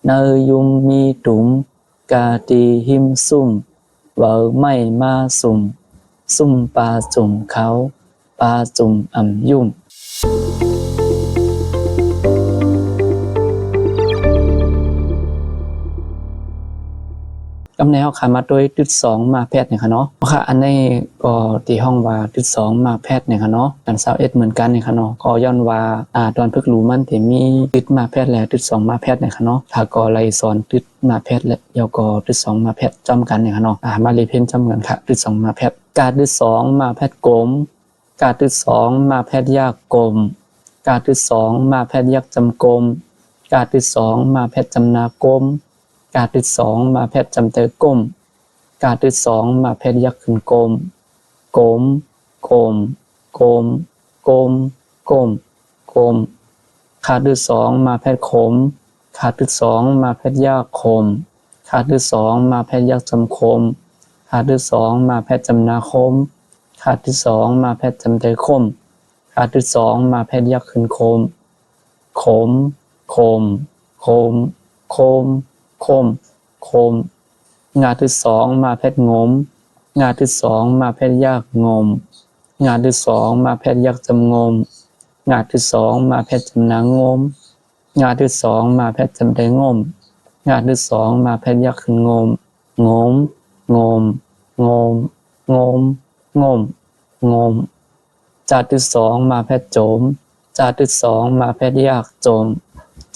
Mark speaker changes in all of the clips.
Speaker 1: เนยยุมมีตุมกาตีหิมซุ่มเวอไม่มาซุ่มปลาจุ่มเขาปลาจุ่มอ่ำยุ่มกำแนวขามาด้วยจุด2มาแพทย์เนี่ยค่ะเนาะค่ะอันนี้ก็ที่ห้องว่าจุด2มาแพทย์เนี่ยค่ะเนาะกัน21เหมือนกันเนี่ยค่ะเนาะก็ย้อนว่าตอนพึกรู้มันที่มีจุดมาแพทย์แล้วจุด2มาแพทย์เนี่ยค่ะเนาะถ้าก็ไล่สอนจุดมาแพทย์แล้วเดี๋ยวก็จุด2มาแพทย์จำกันเนี่ยค่ะเนาะมาเรียนเพิ่นจำกันค่ะจุด2มาแพทย์การจุด2มาแพทย์กลมการจุด2มาแพทย์ยากกลมการจุด2มาแพทย์ยากจำกลมการจุด2มาแพทย์จำนากลมการที่2มาแพทย์จำเตอก้มการที่2มาแพทย์ยักขึ้นกลมกลมกลมกลมกลมกลมกลมขาที่2มาแพทย์ขมขาที่2มาแพทย์ยากขมขาที่2มาแพทย์ยักจำคมขาที่2มาแพทย์จำนาคมขาที่2มาแพทย์จำเตอคมขาที่2มาแพทย์ยักขึ้นคมขมคมคมคมคมงาที่2มาแพทย์งมงาที่2มาแพทย์ยากงมงาที่2มาแพทย์ยากจำงมงาที่2มาแพทย์จำนางมงาที่2มาแพทย์จำได้งมงาที่2มาแพทย์ยากขึ้นงมงมงมงมงมงมงมจาที่2มาแพทย์โจมจาที่2มาแพทย์ยากโจม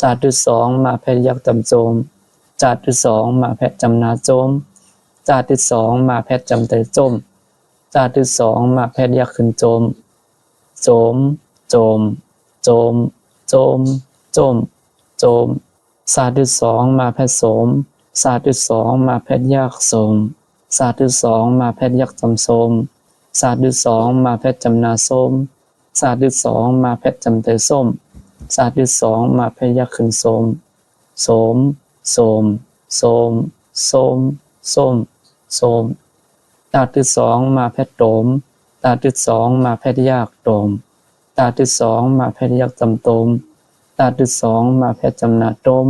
Speaker 1: จาที่2มาแพทย์ยากจำโจมจาที่2มาแพทย์จำนาโจมจาที่2มาแพทย์จำเตยโจมจาที่2มาแพทย์ยักขึ้นโจมโจมโจมโจมโจมโจมโจมซาที่2มาแพทย์โสมซาที่2มาแพทย์ยักโสมซาที่2มาแพทย์ยักจำโสมซาที่2มาแพทย์จำนาส้มซาที่2มาแพทย์จำเตยส้มซาที่2มาแพทย์ยักขึ้นโสมโสมโสมโสมโสมโสมโสมตาที่2มาแพทย์โตมตาที่2มาแพทย์ยากโตมตาที่2มาแพทย์ยากจำโตมตาที่2มาแพทย์จำนาโตม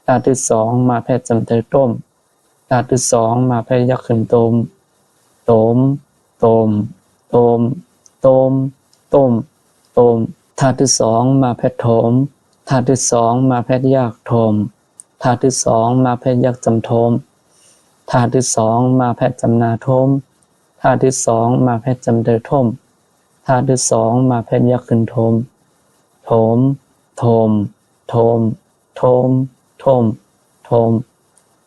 Speaker 1: ตาที่2มาแพทย์จำเตยต้มตาที่2มาแพทย์ยากขึ้นโตมโตมโตมโตมโตมต้มโตมตาที่2มาแพทย์โถมตาที่2มาแพทย์ยากโถมธาตุที่2มาแพทย์ยักจำโทมธาตุที่2มาแพทย์จำนาโทมธาตุที่2มาแพทย์จำเดอโทมธาตุที่2มาแพทย์ยักขึ้นโทมโถมโทมโทมโทมโทมโทม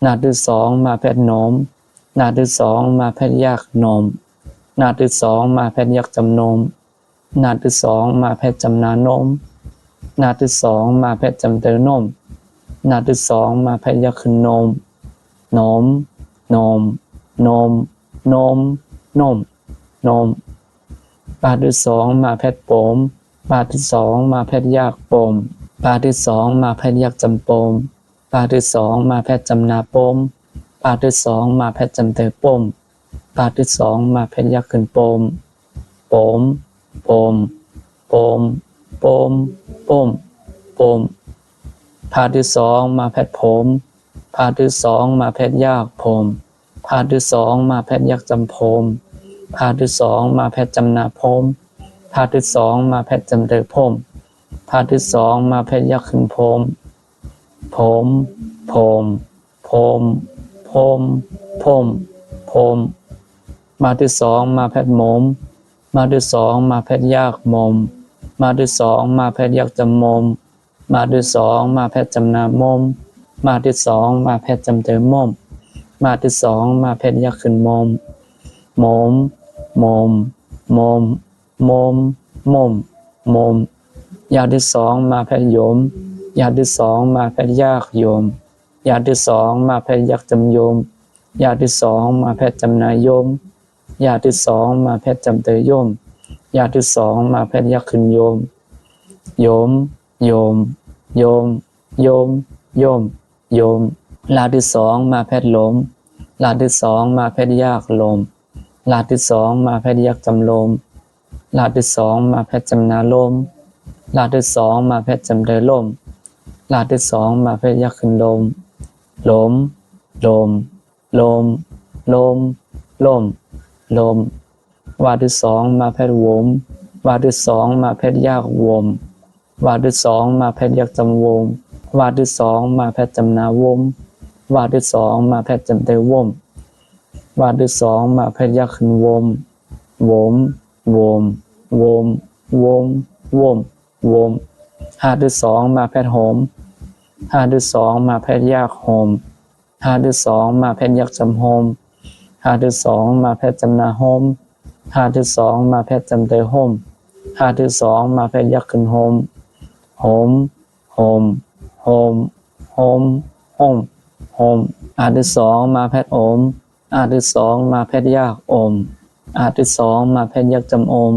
Speaker 1: นาที่2มาแพทย์โนมนาที่2มาแพทย์ยักโนมนาที่2มาแพทย์ยักจำโนมนาที่2มาแพทย์จำนาโนมนาที่2มาแพทย์จำเดอนมนาที่2มาแพทย์ยักขึ้นนมนมนมนมนมนมนมปาที่2มาแพทย์โปมปาที่2มาแพทย์ยักโปมปาที่2มาแพทย์ยักจำโปมปาที่2มาแพทย์จำนาโปมปาที่2มาแพทย์จำเตยโปมปาที่2มาแพทย์ยักขึ้นโปมโปมโปมโปมโปมโปมโปมพาที่2มาแพทย์ผมพาที่2มาแพทย์ยากผมพาที่2มาแพทย์ยักจำผมพาที่2มาแพทย์จำนาผมพาที่2มาแพทย์จำเตยผมพาที่2มาแพทย์ยักขึ้นผมผมผมผมผมผมผมมาที่2มาแพทย์หมมมาที่2มาแพทย์ยากหมมมาที่2มาแพทย์ยักจำมมมาที่2มาแพทย์จำนามมมาที่2มาแพทย์จำเตยมมมาที่2มาแพทย์ยักขึ้นมมมมมมมมมมมมมมยาที่2มาแพทย์โยมยาที่2มาแพทย์ยากโยมยาที่2มาแพทย์ยักจำโยมยาที่2มาแพทย์จำนายโยมยาที่2มาแพทย์จำเตยโยมยาที่2มาแพทย์ยักขึ้นโยมโยมโยมโยมโยมโยมโยมลาที่2มาแพทย์ลมลาที่2มาแพทย์ยากลมลาที่2มาแพทย์ยักจำลมลาที่2มาแพทย์จำนาลมลาที่2มาแพทย์จำเตยลม ลาที่สองมาเพชรยักษ์ขึ้นลมลมลมลมลมลมลมวาที่สองมาเพชรวมวาที่สองมาเพชรยักษ์วมวาที่สองมาเพชรยักษ์จำวมวาที่สองมาเพชรจำนาวมวาที่สองมาเพชรจำเตวมวาที่สองมาเพชรยักษ์ขึ้นวมวมวมวมวมวมวมหาที่สองมาเพชรโหมหาที่สองมาเพชรยักษ์โหมหาที่สองมาเพชรยักษ์จำโฮมหาที่สองมาเพชรจำนาโฮมหาที่สองมาเพชรจำเตโฮมหาที่สองมาเพชรยักษ์ขึ้นโฮมโฮมโฮมโฮมโฮมโฮมโฮมหาที่สองมาเพชรโอมหาที่สองมาเพชรยักษ์โอมหาที่สองมาเพชรยักษ์จำโอม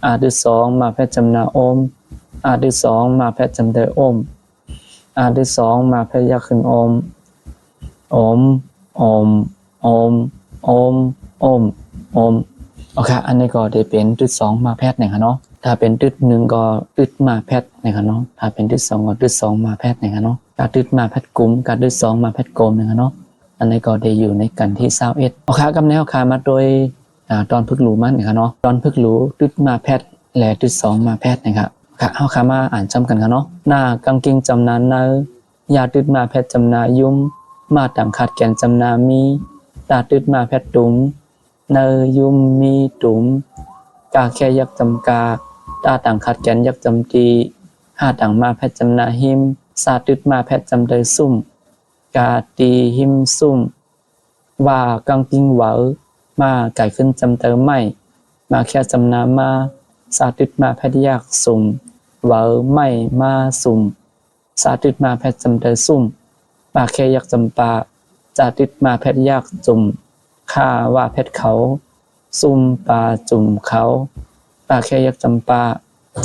Speaker 1: หาที่สองมาเพชรจำนาโอมหาที่สองมาเพชรจำเตโอมหาที่สองมาเพชรยักษ์ขึ้นโอมโอมโอมโอมโอมโอมโอมโอเคอันนี้ก็ได้เป็นตึดสองมาแพทย์นะครับเนาะถ้าเป็นตึดหนึ่งก็ตึดมาแพทย์นะครับเนาะถ้าเป็นตึดสองก็ตึดสองมาแพทย์นะครับเนาะถ้าตึดมาแพทย์กลุ่มกับตึดสองมาแพทย์กลุ่มนะครับเนาะอันนี้ก็ได้อยู่ในกันที่21โอเคกับแนวขามาโดยตอนพึกหลูมันนะครับเนาะตอนพึกหลูตึดมาแพทย์และตึดสองมาแพทย์นะครับค่ะเอาขามาอ่านจำกันครับเนาะหน้ากางเกงจำนานเนยาตึดมาแพทย์จำนายุ่มมาต่างขาดแกนจำนามีตาตึดมาแพทย์ตุ่มเนยยุ่มมีตุ่มกาแค่ยักจำกาตาต่างขัดแกนยักจำตีหาต่างมาแพทจำนาหิมสาตึดมาแพทจำเดยซุ่มกาตีหิมซุ่มว่ากังกิงเหวอมาไก่ขึ้นจำเตอไม่มาแค่จำนามาสาตึดมาแพทยักสุ่มเหวอไม่มาสุ่มสาตึดมาแพทจำเดยซุ่มมาแค่ยักจำปาจาตึดมาแพทยักจุ่มข้าว่าเพชรเขาซุ่มปลาจุ่มเขาปลาแค่ยักจำปา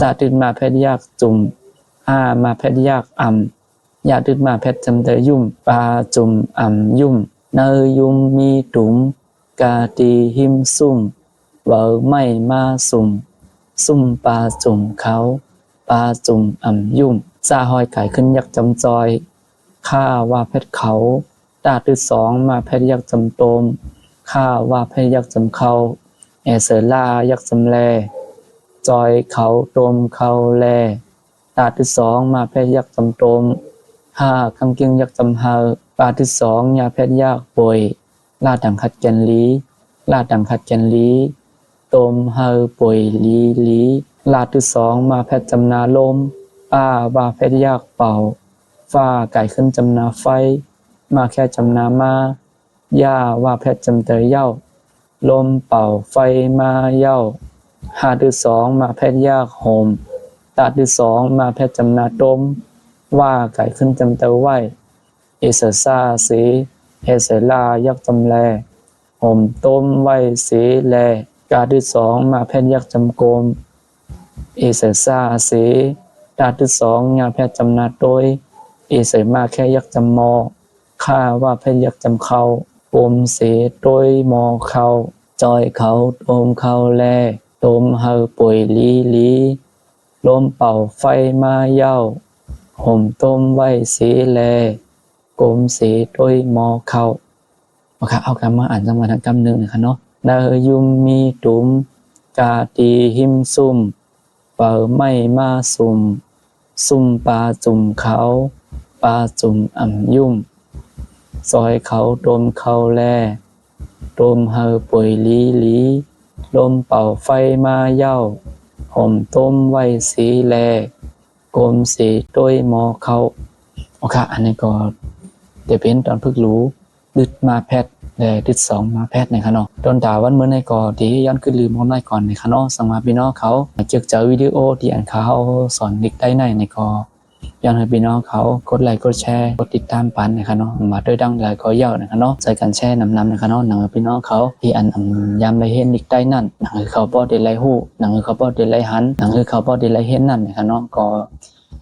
Speaker 1: จะติดมาเพชรยากจุ่มมาเพชรยากอ่ำอยากติดมาเพชรจำเตยยุ่มปลาจุ่มอ่ำยุ่มเนยยุ่มมีตุ่มกาตีหิมซุ่มเวอไม่มาสุ่มซุ่มปลาจุ่มเขาปลาจุ่มอ่ำยุ่มซาหอยไก่ขึ้นยักจำจอยข้าว่าเพชรเขาตาตึดสองมาเพชรยักจำโตมข้าว่าเพชรยักจำเขาเสลายักจำแลจอยเขาโตมเขาแลตาที่สองมาเพชรยักจำโตมกางเกงยักจำเฮาปาที่สองยาเพชรยักป่วยลาดังขัดแกนลีลาดังขัดแกนลีโตมเฮาป่วยลีลาที่สองมาเพชรจำนาลมว่าเพชรยักเป่าฟ้าไก่ขึ้นจำนาไฟมาแค่จำนามาย่าว่าเพชรจำเตยเย้าลมเป่าไฟมาเย้าหาที่สองมาเพชรยากโหมตาที่สองมาเพชรจำนาต้มว่าไก่ขึ้นจำเตยไหวเอเสซาสีเอเสลายักจำแลโหมต้มไหวสีแลกาที่สองมาเพชรยักจำโกมเอเสซาสีตาที่สองยาเพชรจำนาโดยเอเสมาแค่ยักจำมอข้าว่าเพชรยักจำเขาโอมเสโดยมอเขาจอยเขาโอมเขาแลโตมเฮาป่วยลีลมเป่าไฟมาเย้าห่มต้มไว้สีแลกลมสีโดยมอเขาโอเคเอาคำมาอ่านจังหวะทั้งคำหนึ่งนะคะเนาะเนยยุมมีตุ่มกาตีหิมซุ่มเป่าไม่มาสุ่มซุ่มปลาจุ่มเขาปลาจุ่มอ่ำยุ่มซอยเขาโดมเขาแลโดมเฮาป่วยลีลมเป่าไฟมาเย้าห่มต้มไว้สีแลกลมสีโดยมอเขาโอเคอันนี้ก็เดี๋ยวเป็นตอนพึกรู้ดึดมาแพทและดึดสองมาแพทนะคะเนาะตอนด่าวันเมื่อในก่อที่ย้อนขึ้นลืมของนายก่อนนะคะเนาะสังมาพี่น้องเขาเจอวิดีโอที่อ่านเขาสอนเด็กได้ในก่อย้อนให้พี่น้องเขากดไลค์กดแชร์กดติดตามปันนะคะเนาะมาด้วยดังหลายก็เย้านะคะเนาะใส่กันแชร์นำนะคะเนาะหนังพี่น้องเขาที่อันยามไรเห็นเด็กได้นั่นหนังเขาบ่ได้ไรหู้หนังเขาบ่ได้ไรหันหนังเขาบ่ได้ไรเห็นนั่นนะคะเนาะก็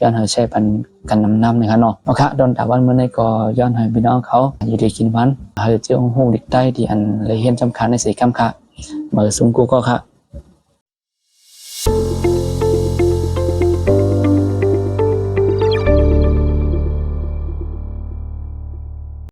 Speaker 1: ย้อนให้แชร์ปันกันนำนะคะเนาะโอเคโดนด่าวันเมื่อในก่อย้อนให้พี่น้องเขาอยู่ดีกินวันให้เจ้าหูเด็กได้ที่อันไรเห็นสำคัญในสีคำค่ะเมื่อซุ่มกูก็ค่ะ